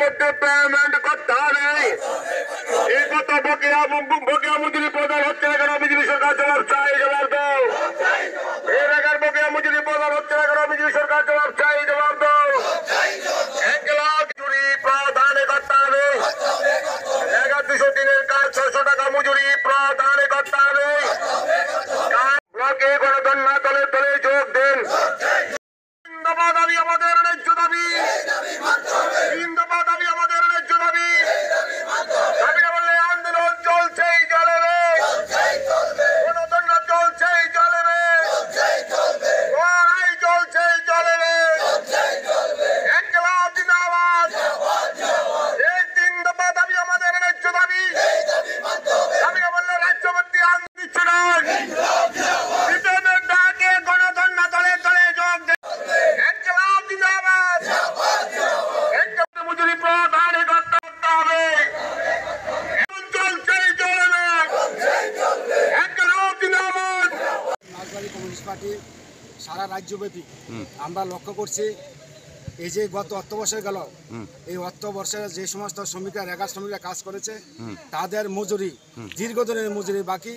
মধ্যে পেমেন্ট করতে হবে। এই কত বকেয়া মজুরি প্রদান হচ্ছে না কেন? বিজেপি সরকার জবাব চাই, জবাব দাও। এই টাকার বকেয়া মজুরি প্রদান হচ্ছে না কেন? বিজেপি সরকার জবাব চাই, জবাব দাও। 1 লাখ মজুরি প্রদান করতে হবে। 200 দিনের কাজ 600 টাকা মজুরি প্রদান করতে হবে। ব্লকে গণতন্ত্র দলে দলে যোগ দেন। জিন্দাবাদ দাবি আমাদের ন্যায্য দাবি। জিন্দাবাদ দাবি আমাদের ন্যায্য দাবি। দাবি না বললে আন্দোলন চলছেই চলবে। গণতন্ত্র চলছেই চলবে। লড়াই চলছেই চলবে। ইনকিলাব জিন্দাবাদ। এই জিন্দাবাদ দাবি আমাদের ন্যায্য দাবি। দাবি না বললে রাজ্যমন্ত্রী আন্দোলন দিচ্ছে না। বিজেপির ডাকে গণতন্ত্র দলে দলে যোগ দেন। ইনকিলাব জিন্দাবাদ। মজুরি প্রদান করতে হবে। চলছেই চলবে। ইনকিলাব জিন্দাবাদ। রাজবাড়ী কমিউনিস্ট পার্টি সারা রাজ্যব্যাপী আমরা লক্ষ্য করছি, এই যে গত অর্থবর্ষে গেল, এই অর্থবর্ষে যে সমস্ত শ্রমিকরা রেগা শ্রমিকরা কাজ করেছে তাদের মজুরি দীর্ঘদিনের মজুরি বাকি।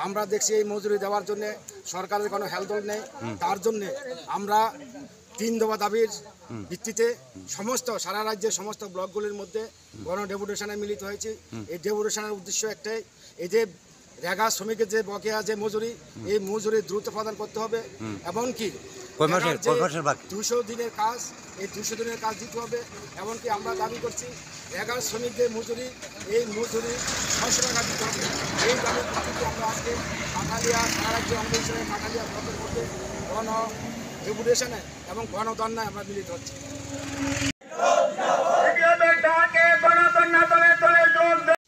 আমরা দেখছি এই মজুরি দেওয়ার জন্য সরকারের কোনো হেলদোল নেই। তার জন্যে আমরা 3 দফা দাবির ভিত্তিতে সমস্ত সারা রাজ্যের সমস্ত ব্লকগুলির মধ্যে গণ ডেপুটেশনে মিলিত হয়েছি। এই ডেপুটেশনের উদ্দেশ্য একটাই, এই যে রেগা শ্রমিকের যে বকেয়া যে মজুরি, এই মজুরি দ্রুত প্রদান করতে হবে। এমনকি 200 দিনের কাজ, এই 200 দিনের কাজ দিতে হবে। এমনকি আমরা দাবি করছি রেগা শ্রমিকদের মজুরি, এই মজুরি 600 টাকা দিতে হবে। এই দাবির ভিত্তিতে আমরা আজকে কাঠালিয়া সারা রাজ্য অঙ্গীকারের কাঠালিয়া ব্লকের মধ্যে গণ ডেপুটেশনে এবং গণধর্নায় আমরা মিলিত হচ্ছি। বিজেপির ডাকে গণতন্ত্র দলে দলে যোগ দেন।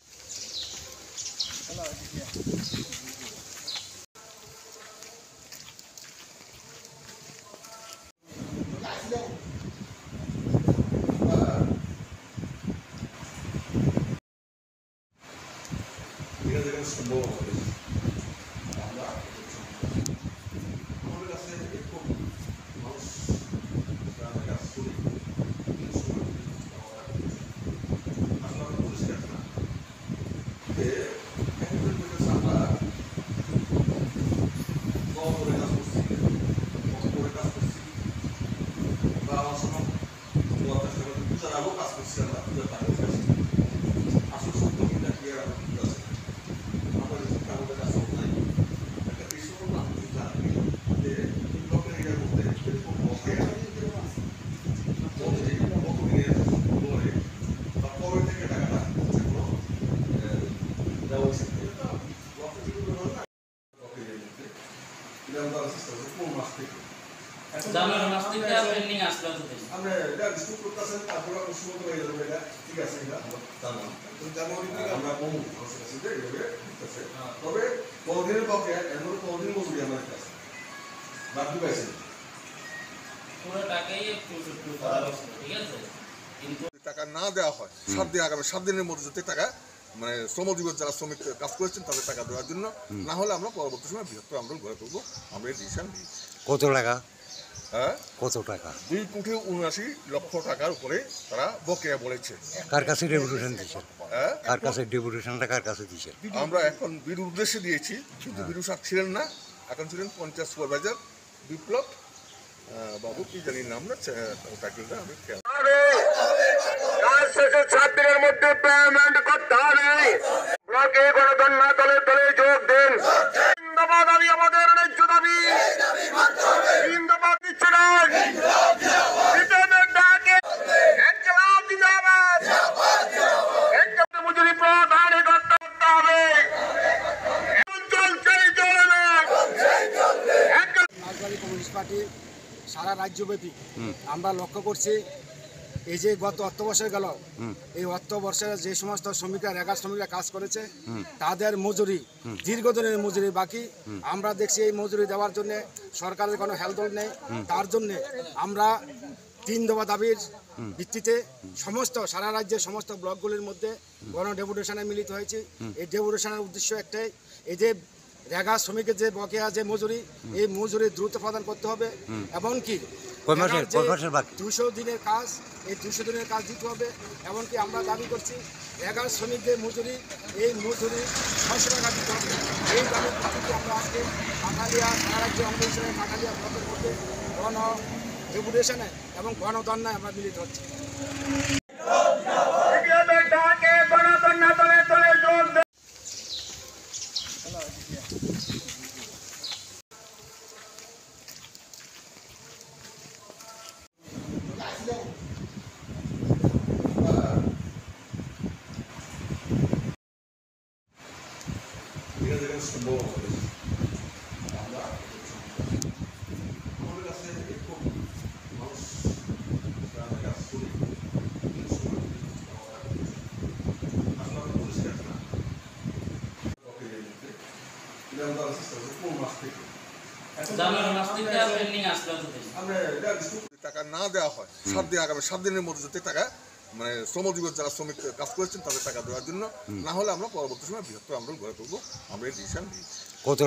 টাকা না দেওয়া হয় 7 দিন, আগামী 7 দিনের মধ্যে যাতে টাকা মানে শ্রমজীবী যারা শ্রমিক কাজ করেছেন তাদের টাকা দেওয়ার জন্য, না হলে আমরা পরবর্তী সময় বৃহত্তর আন্দোলন গড়ে তুলবো। আমরা এই ডিসিশন নিয়েছি। কত টাকা? হ্যাঁ, কত টাকা? 2,79,00,000 টাকার উপরে তারা বকেয়া বলেছে। কার কাছে ডেপুটেশন দিয়েছেন? হ্যাঁ, কার কাছে ডেপুটেশনটা কার কাছে দিয়েছেন? আমরা এখন বির উদ্দেশ্যে দিয়েছি, কিন্তু বিরু সাহেব ছিলেন না, এখন ছিলেন পঞ্চায়েত সুপারভাইজার বিপ্লব বাবু, কি জানি নাম না, টাইটেলটা আমি খেয়াল। কাজ শেষে 7 দিনের মধ্যে পেমেন্ট করতে হবে। ব্লকে গণতন্ত্র দলে দলে যোগ দেন। জিন্দাবাদ দাবি আমাদের ন্যায্য দাবি। জিন্দাবাদ দিচ্ছে না। বিজেপির ডাকে ইনকিলাব জিন্দাবাদ। মজুরি প্রদান করতে হবে। চলছেই চলবে। রাজবাড়ী কমিউনিস্ট পার্টি সারা রাজ্যব্যাপী আমরা লক্ষ্য করছি, এই যে গত অর্থবর্ষে গেল, এই অর্থবর্ষে যে সমস্ত শ্রমিকরা রেগা শ্রমিকরা কাজ করেছে তাদের মজুরি দীর্ঘদিনের মজুরি বাকি। আমরা দেখছি এই মজুরি দেওয়ার জন্য সরকারের কোনো হেলদোল নেই। তার জন্যে আমরা 3 দফা দাবির ভিত্তিতে সমস্ত সারা রাজ্যের সমস্ত ব্লকগুলির মধ্যে গণ ডেপুটেশনে মিলিত হয়েছি। এই ডেপুটেশনের উদ্দেশ্য একটাই, এই যে রেগা শ্রমিকের যে বকেয়া যে মজুরি, এই মজুরি দ্রুত প্রদান করতে হবে। এমনকি কয় মাসের বাকি? 200 দিনের কাজ, এই 200 দিনের কাজ দিতে হবে। এমনকি আমরা দাবি করছি রেগার শ্রমিকদের মজুরি, এই মজুরি 600 টাকা দিতে হবে। এই দাবির ভিত্তিতে আমরা আজকে কাঠালিয়া সারা রাজ্য অঙ্গ হিসেবে কাঠালিয়া ব্লকের মধ্যে গণ ডেপুটেশনে এবং গণধর্নায় আমরা মিলিত হচ্ছি। এটা যেখানে সম্ভব হবে আমরা আমাদের কাছে এরকম মানুষ যারা কাজ করি টাকা না দেওয়া হয় 7 দিন, আগামী 7 দিনের মধ্যে যাতে টাকা মানে শ্রমজীবী যারা শ্রমিক কাজ করেছেন তাদের টাকা দেওয়ার জন্য, না হলে আমরা পরবর্তী সময় বৃহত্তর আন্দোলন গড়ে তুলবো। আমরা এই ডিসিশন নিয়েছি। কত